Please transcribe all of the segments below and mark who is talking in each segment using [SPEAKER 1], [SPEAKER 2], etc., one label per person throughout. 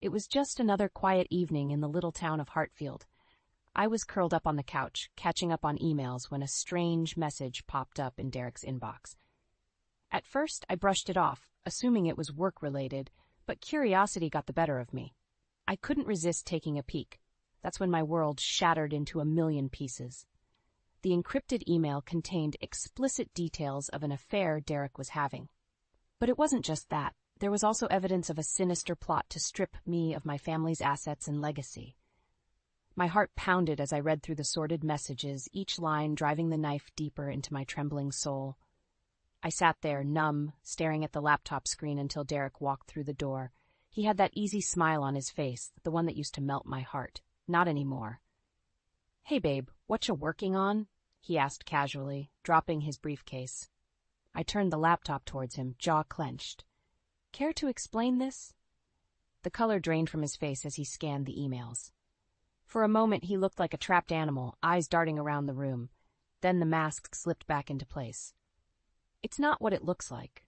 [SPEAKER 1] It was just another quiet evening in the little town of Hartfield. I was curled up on the couch, catching up on emails when a strange message popped up in Derek's inbox. At first, I brushed it off, assuming it was work-related, but curiosity got the better of me. I couldn't resist taking a peek. That's when my world shattered into a million pieces. The encrypted email contained explicit details of an affair Derek was having. But it wasn't just that. There was also evidence of a sinister plot to strip me of my family's assets and legacy. My heart pounded as I read through the sordid messages, each line driving the knife deeper into my trembling soul. I sat there, numb, staring at the laptop screen until Derek walked through the door. He had that easy smile on his face, the one that used to melt my heart. Not anymore. "Hey, babe, what you working on?" he asked casually, dropping his briefcase. I turned the laptop towards him, jaw clenched. "Care to explain this?" The color drained from his face as he scanned the emails. For a moment, he looked like a trapped animal, eyes darting around the room. Then the mask slipped back into place. "It's not what it looks like."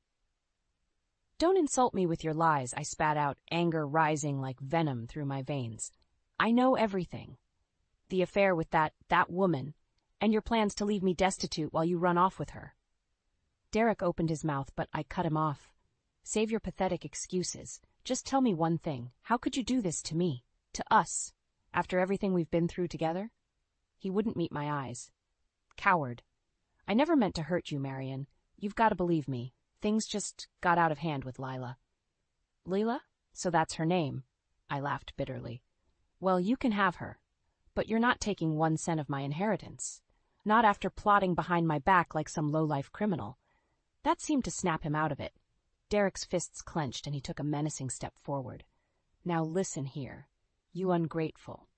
[SPEAKER 1] "Don't insult me with your lies," I spat out, anger rising like venom through my veins. "I know everything. The affair with that woman, and your plans to leave me destitute while you run off with her." Derek opened his mouth, but I cut him off. "Save your pathetic excuses. Just tell me one thing. How could you do this to me? To us? After everything we've been through together?" He wouldn't meet my eyes. "Coward. I never meant to hurt you, Marion. You've got to believe me. Things just got out of hand with Lila." "Lila? So that's her name." I laughed bitterly. "Well, you can have her. But you're not taking 1 cent of my inheritance. Not after plotting behind my back like some low-life criminal." That seemed to snap him out of it. Derek's fists clenched and he took a menacing step forward. "Now listen here, you ungrateful."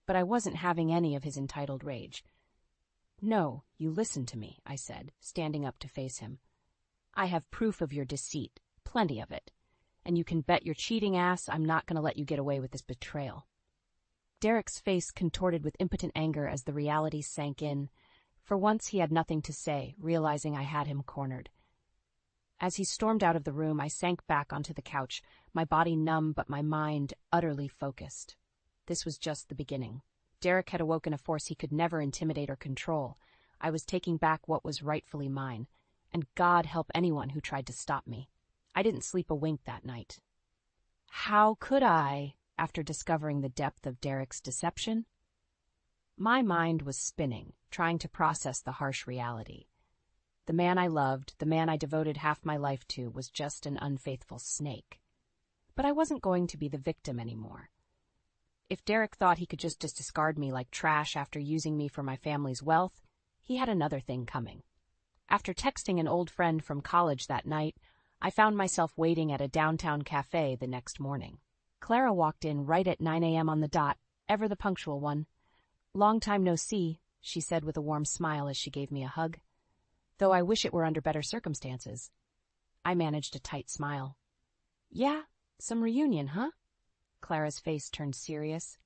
[SPEAKER 1] But I wasn't having any of his entitled rage. "No, you listen to me," I said, standing up to face him. "I have proof of your deceit, plenty of it. And you can bet your cheating ass I'm not going to let you get away with this betrayal." Derek's face contorted with impotent anger as the reality sank in. For once he had nothing to say, realizing I had him cornered. As he stormed out of the room, I sank back onto the couch, my body numb but my mind utterly focused. This was just the beginning. Derek had awoken a force he could never intimidate or control. I was taking back what was rightfully mine, and God help anyone who tried to stop me. I didn't sleep a wink that night. How could I, after discovering the depth of Derek's deception? My mind was spinning, trying to process the harsh reality. The man I loved, the man I devoted half my life to, was just an unfaithful snake. But I wasn't going to be the victim anymore. If Derek thought he could just discard me like trash after using me for my family's wealth, he had another thing coming. After texting an old friend from college that night, I found myself waiting at a downtown cafe the next morning. Clara walked in right at 9 a.m. on the dot, ever the punctual one. "Long time no see," she said with a warm smile as she gave me a hug. "Though I wish it were under better circumstances." I managed a tight smile. "Yeah, some reunion, huh?" Clara's face turned serious.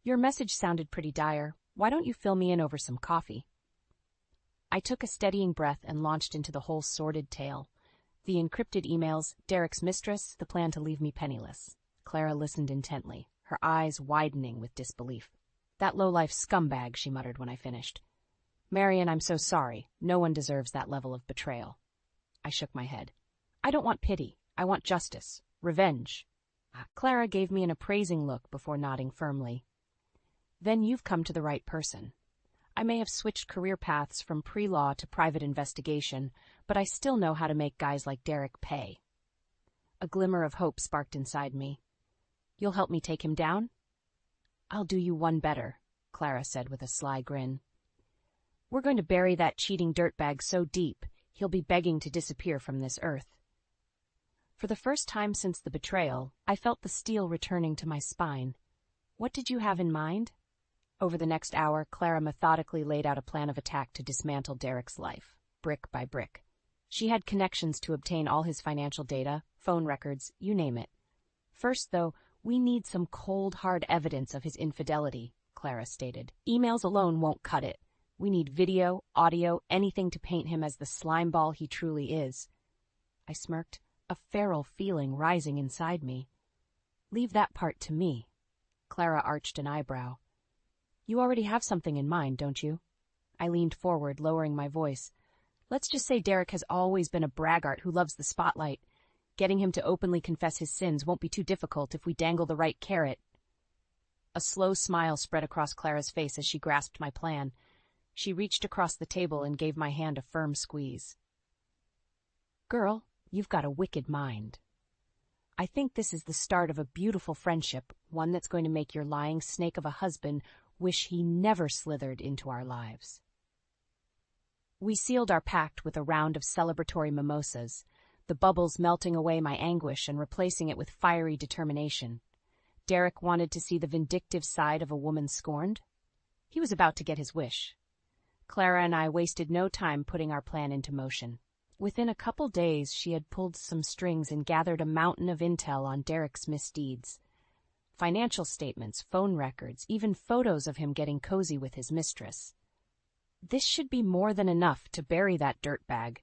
[SPEAKER 1] "Your message sounded pretty dire. Why don't you fill me in over some coffee?" I took a steadying breath and launched into the whole sordid tale. The encrypted emails, Derek's mistress, the plan to leave me penniless. Clara listened intently, her eyes widening with disbelief. "That low-life scumbag," she muttered when I finished. "Marion, I'm so sorry. No one deserves that level of betrayal." I shook my head. "I don't want pity. I want justice. Revenge." Clara gave me an appraising look before nodding firmly. "Then you've come to the right person. I may have switched career paths from pre-law to private investigation, but I still know how to make guys like Derek pay." A glimmer of hope sparked inside me. "You'll help me take him down?" "I'll do you one better," Clara said with a sly grin. "We're going to bury that cheating dirtbag so deep, he'll be begging to disappear from this earth." For the first time since the betrayal, I felt the steel returning to my spine. "What did you have in mind?" Over the next hour, Clara methodically laid out a plan of attack to dismantle Derek's life, brick by brick. She had connections to obtain all his financial data, phone records, you name it. "First, though, we need some cold, hard evidence of his infidelity," Clara stated. "Emails alone won't cut it. We need video, audio, anything to paint him as the slimeball he truly is." I smirked, a feral feeling rising inside me. Leave that part to me. Clara arched an eyebrow. You already have something in mind, don't you? I leaned forward, lowering my voice. Let's just say Derek has always been a braggart who loves the spotlight. Getting him to openly confess his sins won't be too difficult if we dangle the right carrot. A slow smile spread across Clara's face as she grasped my plan. She reached across the table and gave my hand a firm squeeze. Girl, you've got a wicked mind. I think this is the start of a beautiful friendship, one that's going to make your lying snake of a husband wish he never slithered into our lives. We sealed our pact with a round of celebratory mimosas, the bubbles melting away my anguish and replacing it with fiery determination. Derek wanted to see the vindictive side of a woman scorned. He was about to get his wish. Clara and I wasted no time putting our plan into motion. Within a couple days, she had pulled some strings and gathered a mountain of intel on Derek's misdeeds. Financial statements, phone records, even photos of him getting cozy with his mistress. This should be more than enough to bury that dirtbag,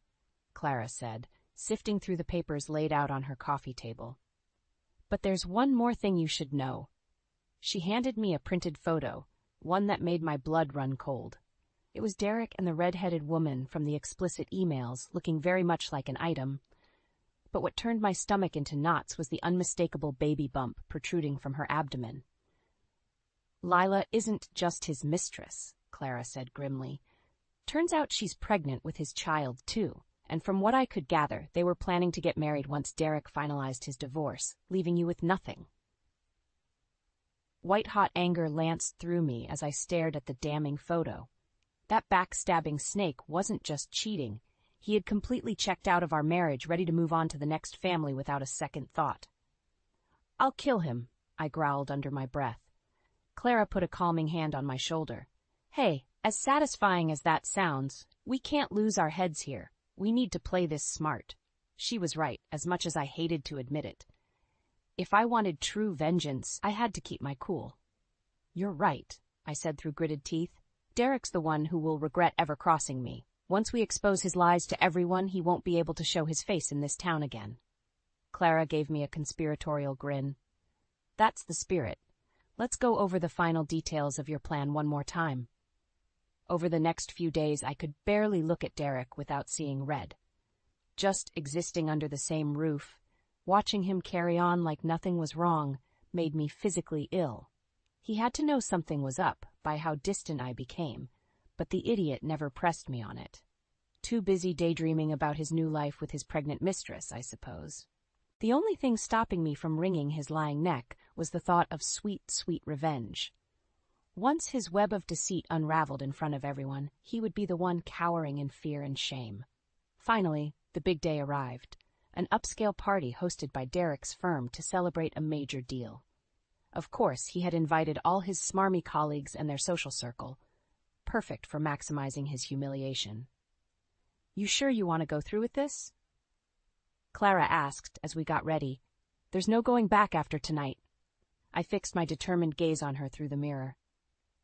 [SPEAKER 1] Clara said, sifting through the papers laid out on her coffee table. But there's one more thing you should know. She handed me a printed photo, one that made my blood run cold. It was Derek and the red-headed woman from the explicit emails, looking very much like an item. But what turned my stomach into knots was the unmistakable baby bump protruding from her abdomen. Lila isn't just his mistress, Clara said grimly. Turns out she's pregnant with his child, too, and from what I could gather, they were planning to get married once Derek finalized his divorce, leaving you with nothing. White-hot anger lanced through me as I stared at the damning photo. That backstabbing snake wasn't just cheating. He had completely checked out of our marriage, ready to move on to the next family without a second thought. I'll kill him, I growled under my breath. Clara put a calming hand on my shoulder. Hey, as satisfying as that sounds, we can't lose our heads here. We need to play this smart. She was right, as much as I hated to admit it. If I wanted true vengeance, I had to keep my cool. You're right, I said through gritted teeth. Derek's the one who will regret ever crossing me. Once we expose his lies to everyone, he won't be able to show his face in this town again. Clara gave me a conspiratorial grin. That's the spirit. Let's go over the final details of your plan one more time. Over the next few days, I could barely look at Derek without seeing red. Just existing under the same roof, watching him carry on like nothing was wrong, made me physically ill. He had to know something was up by how distant I became, but the idiot never pressed me on it. Too busy daydreaming about his new life with his pregnant mistress, I suppose. The only thing stopping me from wringing his lying neck was the thought of sweet, sweet revenge. Once his web of deceit unraveled in front of everyone, he would be the one cowering in fear and shame. Finally, the big day arrived, an upscale party hosted by Derek's firm to celebrate a major deal. Of course, he had invited all his smarmy colleagues and their social circle, perfect for maximizing his humiliation. You sure you want to go through with this? Clara asked as we got ready. There's no going back after tonight. I fixed my determined gaze on her through the mirror.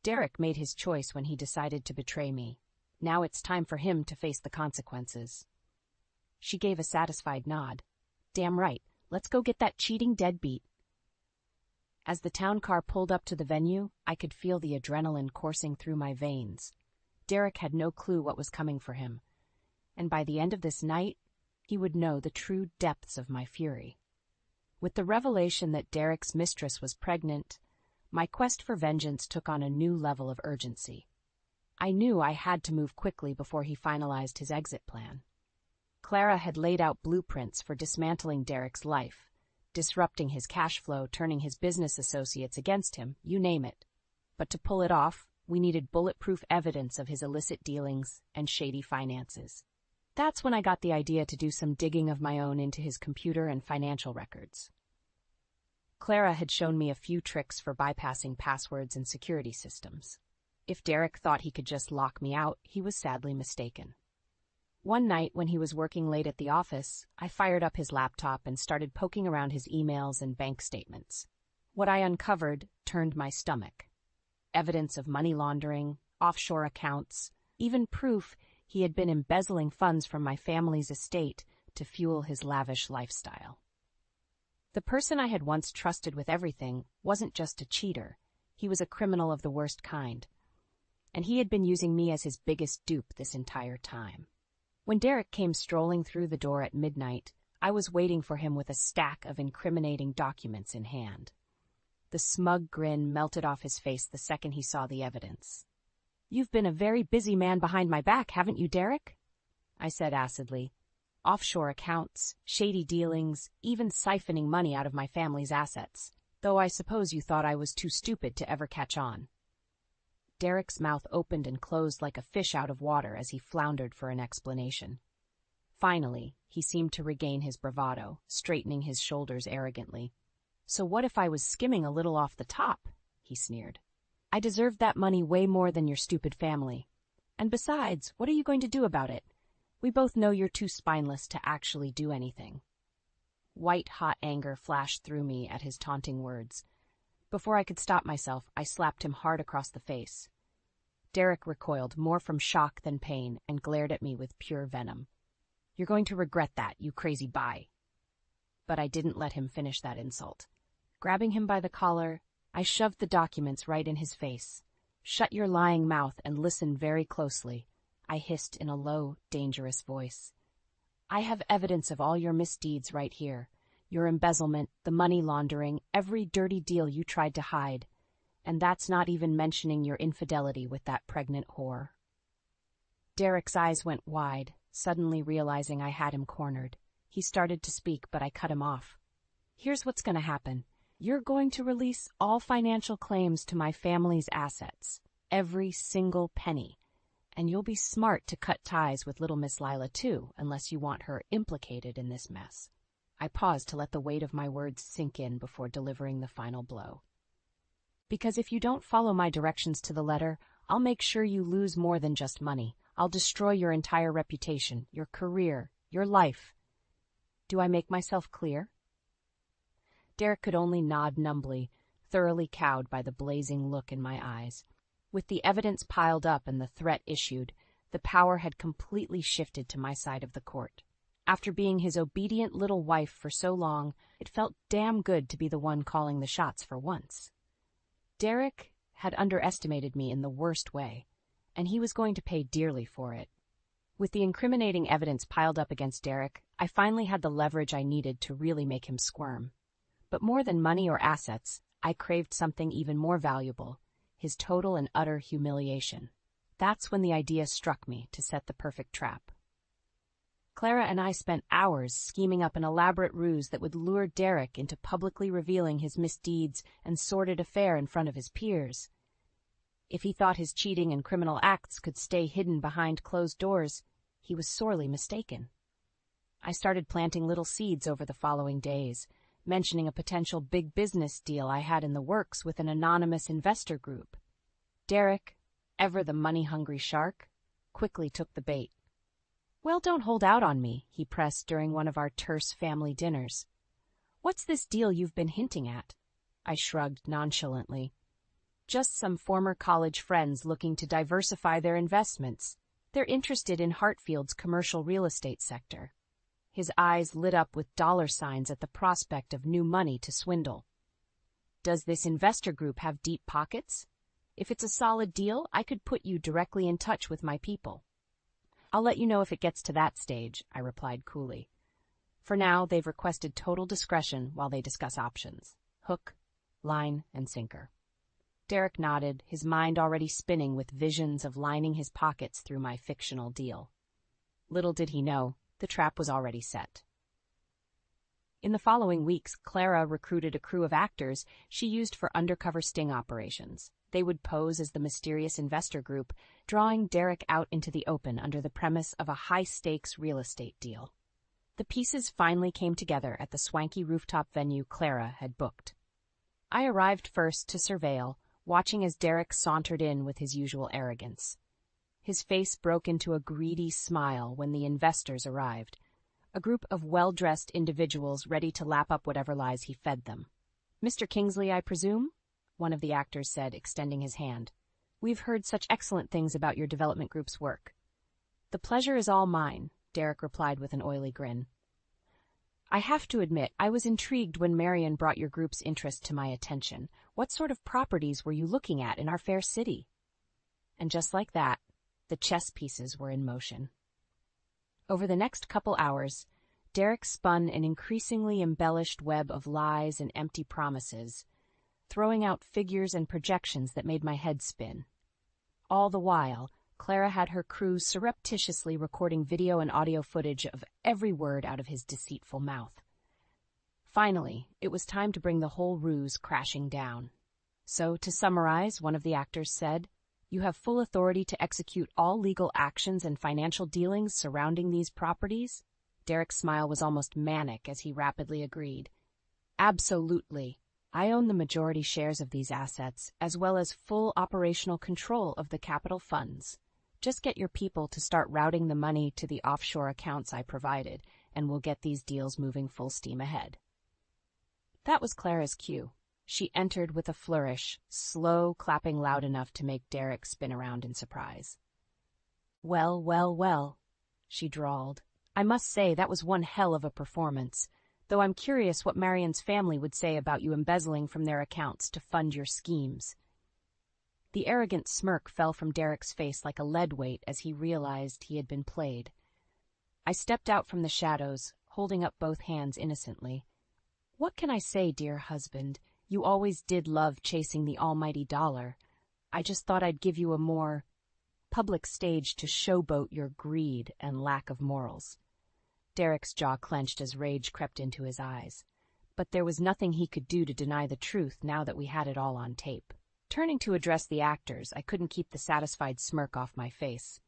[SPEAKER 1] Derek made his choice when he decided to betray me. Now it's time for him to face the consequences. She gave a satisfied nod. Damn right, let's go get that cheating deadbeat. As the town car pulled up to the venue, I could feel the adrenaline coursing through my veins. Derek had no clue what was coming for him, and by the end of this night, he would know the true depths of my fury. With the revelation that Derek's mistress was pregnant, my quest for vengeance took on a new level of urgency. I knew I had to move quickly before he finalized his exit plan. Clara had laid out blueprints for dismantling Derek's life, disrupting his cash flow, turning his business associates against him, you name it. But to pull it off, we needed bulletproof evidence of his illicit dealings and shady finances. That's when I got the idea to do some digging of my own into his computer and financial records. Clara had shown me a few tricks for bypassing passwords and security systems. If Derek thought he could just lock me out, he was sadly mistaken. One night, when he was working late at the office, I fired up his laptop and started poking around his emails and bank statements. What I uncovered turned my stomach. Evidence of money laundering, offshore accounts, even proof he had been embezzling funds from my family's estate to fuel his lavish lifestyle. The person I had once trusted with everything wasn't just a cheater. He was a criminal of the worst kind. And he had been using me as his biggest dupe this entire time. When Derek came strolling through the door at midnight, I was waiting for him with a stack of incriminating documents in hand. The smug grin melted off his face the second he saw the evidence. "You've been a very busy man behind my back, haven't you, Derek?" I said acidly. "Offshore accounts, shady dealings, even siphoning money out of my family's assets, though I suppose you thought I was too stupid to ever catch on." Derek's mouth opened and closed like a fish out of water as he floundered for an explanation. Finally, he seemed to regain his bravado, straightening his shoulders arrogantly. "So what if I was skimming a little off the top?" he sneered. "I deserved that money way more than your stupid family. And besides, what are you going to do about it? We both know you're too spineless to actually do anything." White-hot anger flashed through me at his taunting words. Before I could stop myself, I slapped him hard across the face. Derek recoiled, more from shock than pain, and glared at me with pure venom. "You're going to regret that, you crazy bye." But I didn't let him finish that insult. Grabbing him by the collar, I shoved the documents right in his face. "Shut your lying mouth and listen very closely," I hissed in a low, dangerous voice. "I have evidence of all your misdeeds right here. Your embezzlement, the money laundering, every dirty deal you tried to hide. And that's not even mentioning your infidelity with that pregnant whore." Derek's eyes went wide, suddenly realizing I had him cornered. He started to speak, but I cut him off. "Here's what's going to happen. You're going to release all financial claims to my family's assets, every single penny. And you'll be smart to cut ties with little Miss Lila, too, unless you want her implicated in this mess." I paused to let the weight of my words sink in before delivering the final blow. "Because if you don't follow my directions to the letter, I'll make sure you lose more than just money. I'll destroy your entire reputation, your career, your life. Do I make myself clear?" Derek could only nod numbly, thoroughly cowed by the blazing look in my eyes. With the evidence piled up and the threat issued, the power had completely shifted to my side of the court. After being his obedient little wife for so long, it felt damn good to be the one calling the shots for once. Derek had underestimated me in the worst way, and he was going to pay dearly for it. With the incriminating evidence piled up against Derek, I finally had the leverage I needed to really make him squirm. But more than money or assets, I craved something even more valuable, his total and utter humiliation. That's when the idea struck me to set the perfect trap. Clara and I spent hours scheming up an elaborate ruse that would lure Derek into publicly revealing his misdeeds and sordid affair in front of his peers. If he thought his cheating and criminal acts could stay hidden behind closed doors, he was sorely mistaken. I started planting little seeds over the following days, mentioning a potential big business deal I had in the works with an anonymous investor group. Derek, ever the money-hungry shark, quickly took the bait. "Well, don't hold out on me," he pressed during one of our terse family dinners. "What's this deal you've been hinting at?" I shrugged nonchalantly. "Just some former college friends looking to diversify their investments. They're interested in Hartfield's commercial real estate sector." His eyes lit up with dollar signs at the prospect of new money to swindle. "Does this investor group have deep pockets? If it's a solid deal, I could put you directly in touch with my people." "I'll let you know if it gets to that stage," I replied coolly. "For now, they've requested total discretion while they discuss options. Hook, line, and sinker." Derek nodded, his mind already spinning with visions of lining his pockets through my fictional deal. Little did he know, the trap was already set. In the following weeks, Clara recruited a crew of actors she used for undercover sting operations. They would pose as the mysterious investor group, drawing Derek out into the open under the premise of a high-stakes real estate deal. The pieces finally came together at the swanky rooftop venue Clara had booked. I arrived first to surveil, watching as Derek sauntered in with his usual arrogance. His face broke into a greedy smile when the investors arrived, a group of well-dressed individuals ready to lap up whatever lies he fed them. "Mr. Kingsley, I presume?" one of the actors said, extending his hand. "We've heard such excellent things about your development group's work." "The pleasure is all mine," Derek replied with an oily grin. I have to admit, I was intrigued when Marion brought your group's interest to my attention. What sort of properties were you looking at in our fair city? And just like that, the chess pieces were in motion. Over the next couple hours, Derek spun an increasingly embellished web of lies and empty promises, throwing out figures and projections that made my head spin. All the while, Clara had her crew surreptitiously recording video and audio footage of every word out of his deceitful mouth. Finally, it was time to bring the whole ruse crashing down. So, to summarize, one of the actors said, "You have full authority to execute all legal actions and financial dealings surrounding these properties?" Derek's smile was almost manic as he rapidly agreed. "Absolutely. I own the majority shares of these assets, as well as full operational control of the capital funds. Just get your people to start routing the money to the offshore accounts I provided, and we'll get these deals moving full steam ahead." That was Clara's cue. She entered with a flourish, slow clapping loud enough to make Derek spin around in surprise. "Well, well, well," she drawled. "I must say that was one hell of a performance, though I'm curious what Marion's family would say about you embezzling from their accounts to fund your schemes." The arrogant smirk fell from Derek's face like a lead weight as he realized he had been played. I stepped out from the shadows, holding up both hands innocently. "What can I say, dear husband? You always did love chasing the almighty dollar. I just thought I'd give you a more public stage to showboat your greed and lack of morals." Derek's jaw clenched as rage crept into his eyes. But there was nothing he could do to deny the truth now that we had it all on tape. Turning to address the actors, I couldn't keep the satisfied smirk off my face.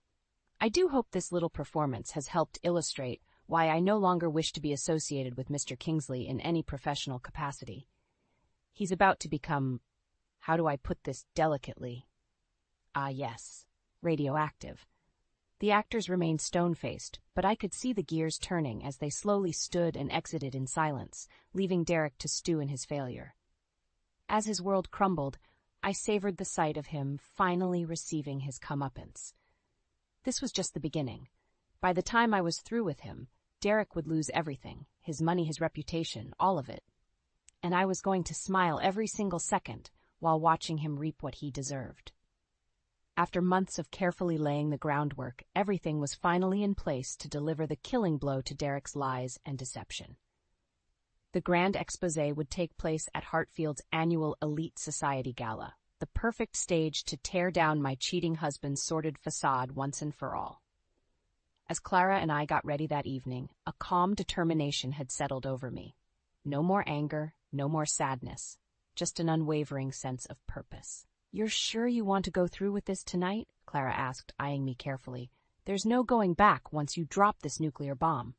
[SPEAKER 1] "I do hope this little performance has helped illustrate why I no longer wish to be associated with Mr. Kingsley in any professional capacity. He's about to become, how do I put this delicately? Ah, yes, radioactive." The actors remained stone-faced, but I could see the gears turning as they slowly stood and exited in silence, leaving Derek to stew in his failure. As his world crumbled, I savored the sight of him finally receiving his comeuppance. This was just the beginning. By the time I was through with him, Derek would lose everything, his money, his reputation, all of it. And I was going to smile every single second while watching him reap what he deserved. After months of carefully laying the groundwork, everything was finally in place to deliver the killing blow to Derek's lies and deception. The grand exposé would take place at Hartfield's annual Elite Society Gala, the perfect stage to tear down my cheating husband's sordid facade once and for all. As Clara and I got ready that evening, a calm determination had settled over me. No more anger, no more sadness, just an unwavering sense of purpose. "You're sure you want to go through with this tonight?" Clara asked, eyeing me carefully. "There's no going back once you drop this nuclear bomb."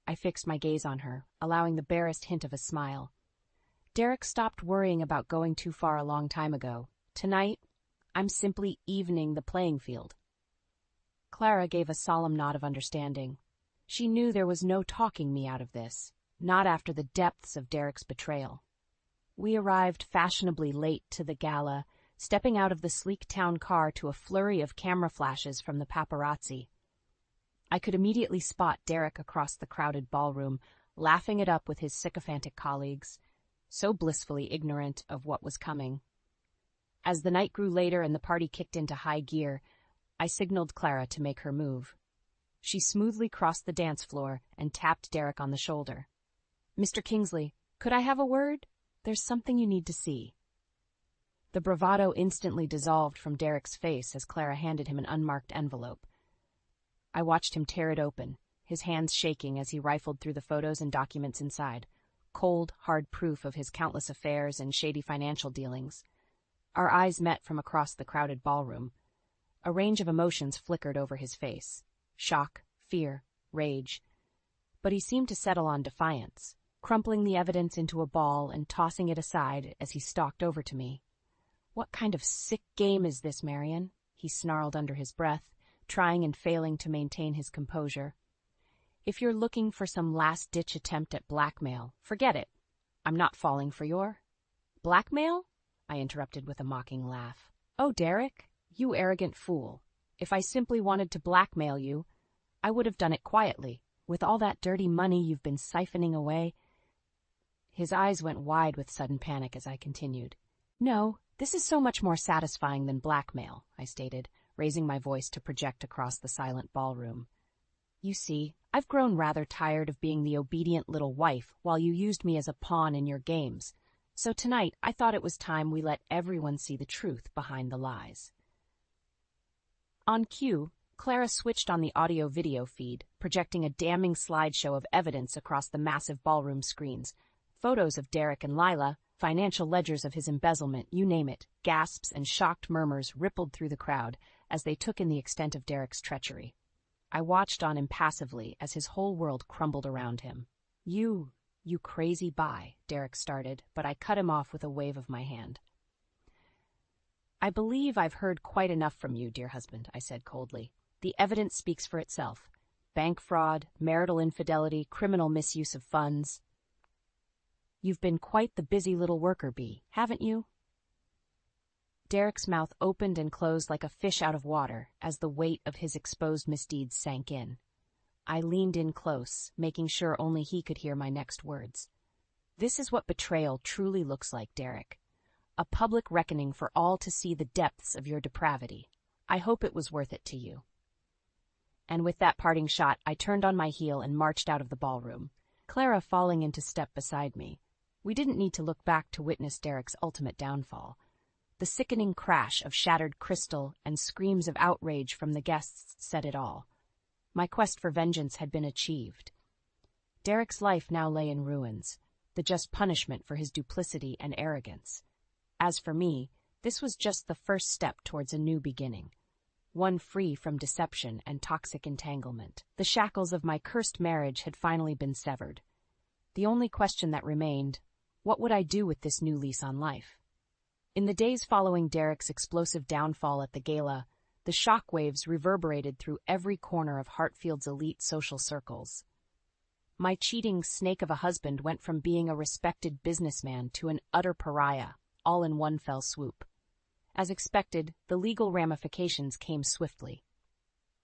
[SPEAKER 1] I fixed my gaze on her, allowing the barest hint of a smile. "Derek stopped worrying about going too far a long time ago. Tonight, I'm simply evening the playing field." Clara gave a solemn nod of understanding. She knew there was no talking me out of this, not after the depths of Derek's betrayal. We arrived fashionably late to the gala, stepping out of the sleek town car to a flurry of camera flashes from the paparazzi. I could immediately spot Derek across the crowded ballroom, laughing it up with his sycophantic colleagues, so blissfully ignorant of what was coming. As the night grew later and the party kicked into high gear, I signaled Clara to make her move. She smoothly crossed the dance floor and tapped Derek on the shoulder. "Mr. Kingsley, could I have a word? There's something you need to see." The bravado instantly dissolved from Derek's face as Clara handed him an unmarked envelope. I watched him tear it open, his hands shaking as he rifled through the photos and documents inside, cold, hard proof of his countless affairs and shady financial dealings. Our eyes met from across the crowded ballroom. A range of emotions flickered over his face: shock, fear, rage. But he seemed to settle on defiance, crumpling the evidence into a ball and tossing it aside as he stalked over to me. "What kind of sick game is this, Marion?" he snarled under his breath, trying and failing to maintain his composure. "If you're looking for some last-ditch attempt at blackmail, forget it. I'm not falling for your—" "Blackmail?" I interrupted with a mocking laugh. "Oh, Derek, you arrogant fool. If I simply wanted to blackmail you, I would have done it quietly. With all that dirty money you've been siphoning away. His eyes went wide with sudden panic as I continued. No, this is so much more satisfying than blackmail, I stated, raising my voice to project across the silent ballroom. You see, I've grown rather tired of being the obedient little wife while you used me as a pawn in your games. So tonight I thought it was time we let everyone see the truth behind the lies. On cue, Clara switched on the audio-video feed, projecting a damning slideshow of evidence across the massive ballroom screens. Photos of Derek and Lila, financial ledgers of his embezzlement, you name it. Gasps and shocked murmurs rippled through the crowd as they took in the extent of Derek's treachery. I watched on impassively as his whole world crumbled around him. You crazy bye, Derek started, but I cut him off with a wave of my hand. I believe I've heard quite enough from you, dear husband, I said coldly. The evidence speaks for itself. Bank fraud, marital infidelity, criminal misuse of funds. You've been quite the busy little worker bee, haven't you? Derek's mouth opened and closed like a fish out of water as the weight of his exposed misdeeds sank in. I leaned in close, making sure only he could hear my next words. This is what betrayal truly looks like, Derek. A public reckoning for all to see the depths of your depravity. I hope it was worth it to you. And with that parting shot, I turned on my heel and marched out of the ballroom, Clara falling into step beside me. We didn't need to look back to witness Derek's ultimate downfall. The sickening crash of shattered crystal and screams of outrage from the guests said it all. My quest for vengeance had been achieved. Derek's life now lay in ruins, the just punishment for his duplicity and arrogance. As for me, this was just the first step towards a new beginning, one free from deception and toxic entanglement. The shackles of my cursed marriage had finally been severed. The only question that remained, what would I do with this new lease on life? In the days following Derek's explosive downfall at the gala, the shockwaves reverberated through every corner of Hartfield's elite social circles. My cheating snake of a husband went from being a respected businessman to an utter pariah, all in one fell swoop. As expected, the legal ramifications came swiftly.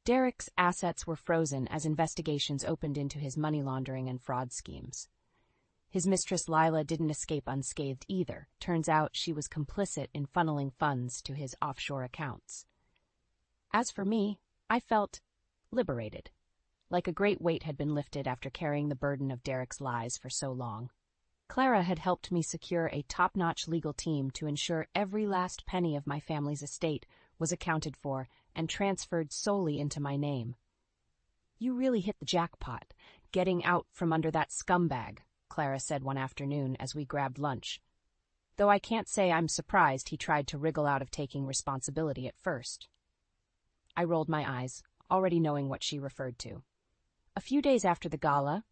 [SPEAKER 1] Derek's assets were frozen as investigations opened into his money laundering and fraud schemes. His mistress Lila didn't escape unscathed either. Turns out she was complicit in funneling funds to his offshore accounts. As for me, I felt liberated, like a great weight had been lifted after carrying the burden of Derek's lies for so long. Clara had helped me secure a top-notch legal team to ensure every last penny of my family's estate was accounted for and transferred solely into my name. You really hit the jackpot, getting out from under that scumbag, Clara said one afternoon as we grabbed lunch. Though I can't say I'm surprised he tried to wriggle out of taking responsibility at first. I rolled my eyes, already knowing what she referred to. A few days after the gala,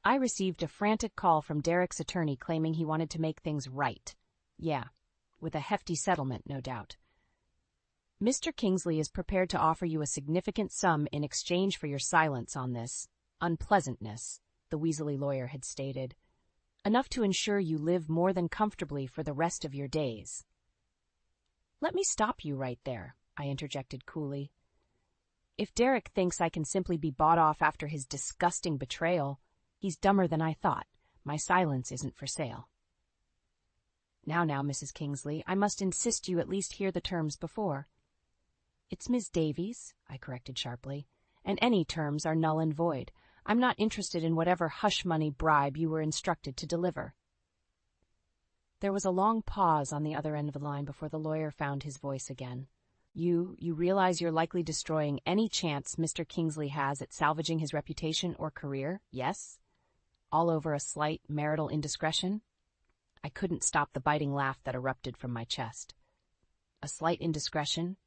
[SPEAKER 1] I received a frantic call from Derek's attorney claiming he wanted to make things right. Yeah, with a hefty settlement, no doubt. Mr. Kingsley is prepared to offer you a significant sum in exchange for your silence on this unpleasantness, the Weasley lawyer had stated. Enough to ensure you live more than comfortably for the rest of your days. Let me stop you right there, I interjected coolly. If Derek thinks I can simply be bought off after his disgusting betrayal, he's dumber than I thought. My silence isn't for sale. Now, Mrs. Kingsley, I must insist you at least hear the terms before. It's Ms. Davies, I corrected sharply, and any terms are null and void. I'm not interested in whatever hush-money bribe you were instructed to deliver. There was a long pause on the other end of the line before the lawyer found his voice again. You realize you're likely destroying any chance Mr. Kingsley has at salvaging his reputation or career, yes? All over a slight marital indiscretion? I couldn't stop the biting laugh that erupted from my chest. A slight indiscretion?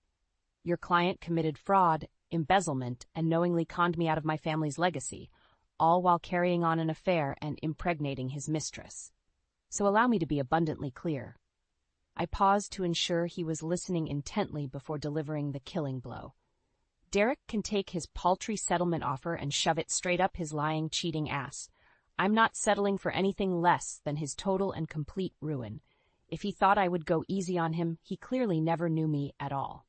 [SPEAKER 1] Your client committed fraud, embezzlement, and knowingly conned me out of my family's legacy, all while carrying on an affair and impregnating his mistress. So allow me to be abundantly clear. I paused to ensure he was listening intently before delivering the killing blow. Derek can take his paltry settlement offer and shove it straight up his lying, cheating ass. I'm not settling for anything less than his total and complete ruin. If he thought I would go easy on him, he clearly never knew me at all.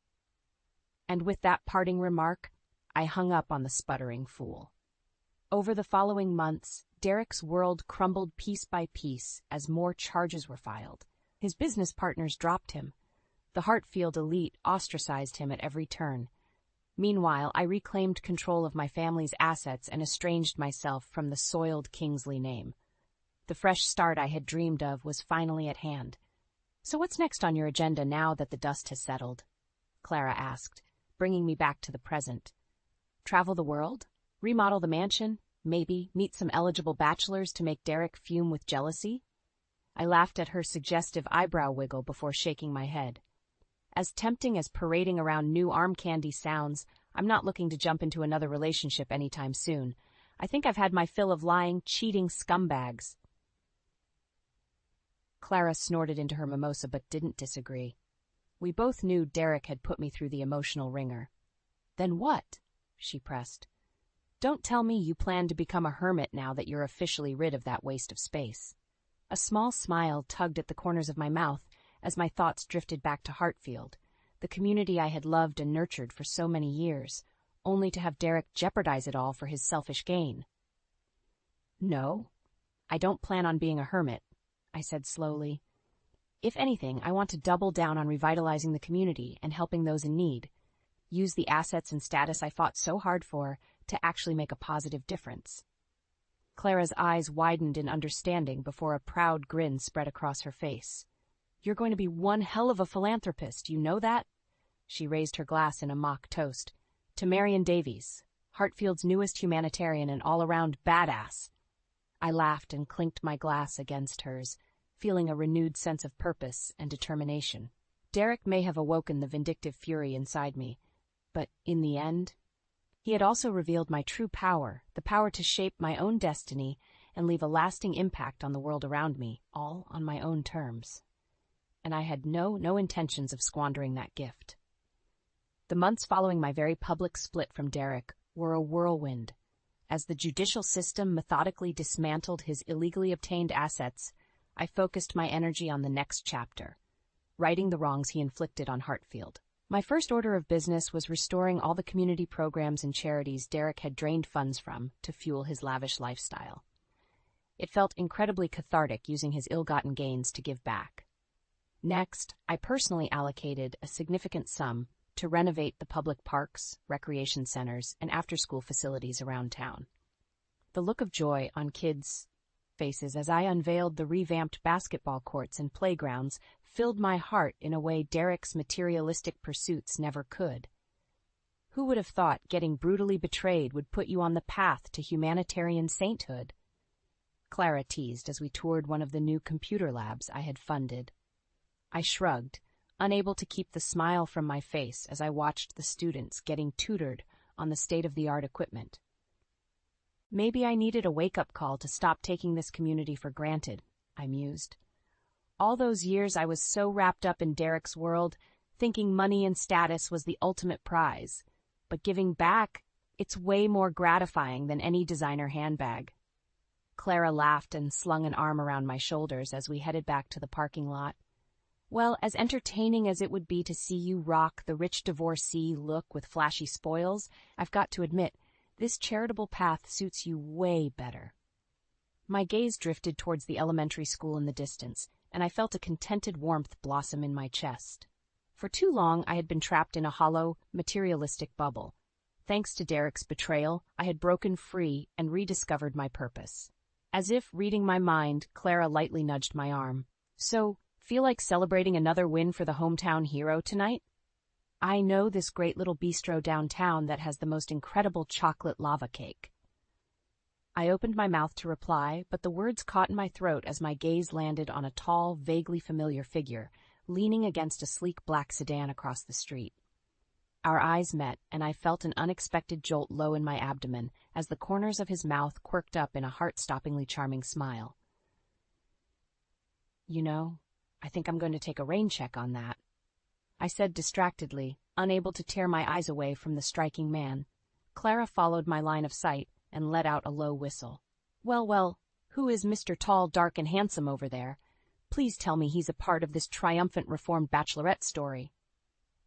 [SPEAKER 1] And with that parting remark, I hung up on the sputtering fool. Over the following months, Derek's world crumbled piece by piece as more charges were filed. His business partners dropped him. The Hartfield elite ostracized him at every turn. Meanwhile, I reclaimed control of my family's assets and estranged myself from the soiled Kingsley name. The fresh start I had dreamed of was finally at hand. "So what's next on your agenda now that the dust has settled?" Clara asked, bringing me back to the present. "Travel the world? Remodel the mansion? Maybe meet some eligible bachelors to make Derek fume with jealousy?" I laughed at her suggestive eyebrow wiggle before shaking my head. As tempting as parading around new arm candy sounds, I'm not looking to jump into another relationship anytime soon. I think I've had my fill of lying, cheating scumbags. Clara snorted into her mimosa but didn't disagree. We both knew Derek had put me through the emotional ringer. "Then what?" she pressed. "Don't tell me you plan to become a hermit now that you're officially rid of that waste of space." A small smile tugged at the corners of my mouth as my thoughts drifted back to Hartfield, the community I had loved and nurtured for so many years, only to have Derek jeopardize it all for his selfish gain. "No, I don't plan on being a hermit," I said slowly. "If anything, I want to double down on revitalizing the community and helping those in need. Use the assets and status I fought so hard for to actually make a positive difference." Clara's eyes widened in understanding before a proud grin spread across her face. "You're going to be one hell of a philanthropist, you know that?" She raised her glass in a mock toast. "To Marion Davies, Hartfield's newest humanitarian and all-around badass." I laughed and clinked my glass against hers, feeling a renewed sense of purpose and determination. Derek may have awoken the vindictive fury inside me, but in the end, he had also revealed my true power, the power to shape my own destiny and leave a lasting impact on the world around me, all on my own terms. And I had no intentions of squandering that gift. The months following my very public split from Derek were a whirlwind. As the judicial system methodically dismantled his illegally obtained assets, I focused my energy on the next chapter, righting the wrongs he inflicted on Hartfield. My first order of business was restoring all the community programs and charities Derek had drained funds from to fuel his lavish lifestyle. It felt incredibly cathartic using his ill-gotten gains to give back. Next, I personally allocated a significant sum to renovate the public parks, recreation centers, and after-school facilities around town. The look of joy on kids' faces as I unveiled the revamped basketball courts and playgrounds filled my heart in a way Derek's materialistic pursuits never could. Who would have thought getting brutally betrayed would put you on the path to humanitarian sainthood? Clara teased as we toured one of the new computer labs I had funded. I shrugged, unable to keep the smile from my face as I watched the students getting tutored on the state-of-the-art equipment. Maybe I needed a wake-up call to stop taking this community for granted, I mused. All those years I was so wrapped up in Derek's world, thinking money and status was the ultimate prize. But giving back, it's way more gratifying than any designer handbag. Clara laughed and slung an arm around my shoulders as we headed back to the parking lot. "Well, as entertaining as it would be to see you rock the rich divorcee look with flashy spoils, I've got to admit, this charitable path suits you way better." My gaze drifted towards the elementary school in the distance, and I felt a contented warmth blossom in my chest. For too long, I had been trapped in a hollow, materialistic bubble. Thanks to Derek's betrayal, I had broken free and rediscovered my purpose. As if reading my mind, Clara lightly nudged my arm. "So, feel like celebrating another win for the hometown hero tonight? I know this great little bistro downtown that has the most incredible chocolate lava cake." I opened my mouth to reply, but the words caught in my throat as my gaze landed on a tall, vaguely familiar figure, leaning against a sleek black sedan across the street. Our eyes met, and I felt an unexpected jolt low in my abdomen as the corners of his mouth quirked up in a heart-stoppingly charming smile. "You know, I think I'm going to take a rain check on that," I said distractedly, unable to tear my eyes away from the striking man. Clara followed my line of sight and let out a low whistle. Well, who is Mr. Tall, Dark, and Handsome over there? Please tell me he's a part of this triumphant reformed bachelorette story."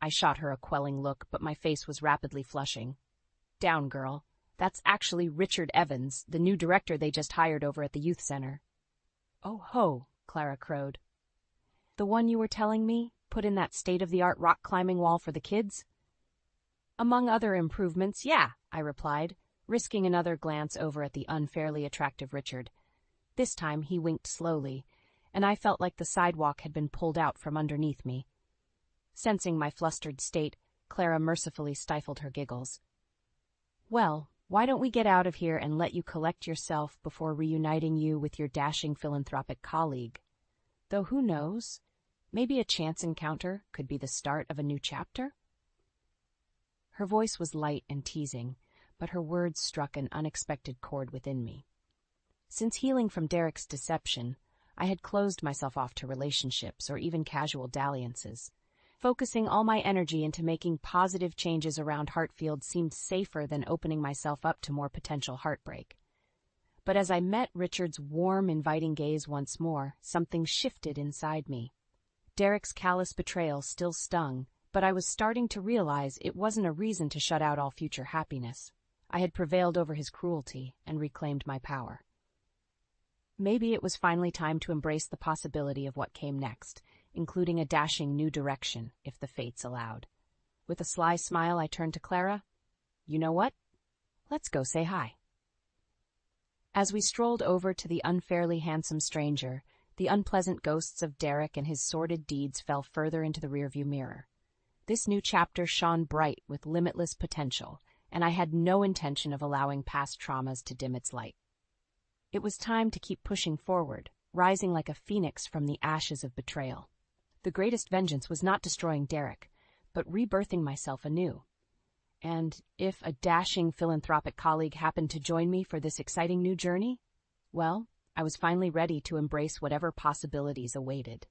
[SPEAKER 1] I shot her a quelling look, but my face was rapidly flushing. "Down, girl. That's actually Richard Evans, the new director they just hired over at the youth center. Oh ho, Clara crowed. The one you were telling me, put in that state-of-the-art rock climbing wall for the kids? Among other improvements, yeah, I replied, risking another glance over at the unfairly attractive Richard. This time he winked slowly, and I felt like the sidewalk had been pulled out from underneath me. Sensing my flustered state, Clara mercifully stifled her giggles. Well, why don't we get out of here and let you collect yourself before reuniting you with your dashing philanthropic colleague? Though who knows? Maybe a chance encounter could be the start of a new chapter? Her voice was light and teasing, but her words struck an unexpected chord within me. Since healing from Derek's deception, I had closed myself off to relationships or even casual dalliances. Focusing all my energy into making positive changes around Hartfield seemed safer than opening myself up to more potential heartbreak. But as I met Richard's warm, inviting gaze once more, something shifted inside me. Derek's callous betrayal still stung, but I was starting to realize it wasn't a reason to shut out all future happiness. I had prevailed over his cruelty and reclaimed my power. Maybe it was finally time to embrace the possibility of what came next, including a dashing new direction, if the fates allowed. With a sly smile, I turned to Clara. You know what? Let's go say hi. As we strolled over to the unfairly handsome stranger, the unpleasant ghosts of Derek and his sordid deeds fell further into the rearview mirror. This new chapter shone bright with limitless potential, and I had no intention of allowing past traumas to dim its light. It was time to keep pushing forward, rising like a phoenix from the ashes of betrayal. The greatest vengeance was not destroying Derek, but rebirthing myself anew. And if a dashing philanthropic colleague happened to join me for this exciting new journey, well, I was finally ready to embrace whatever possibilities awaited.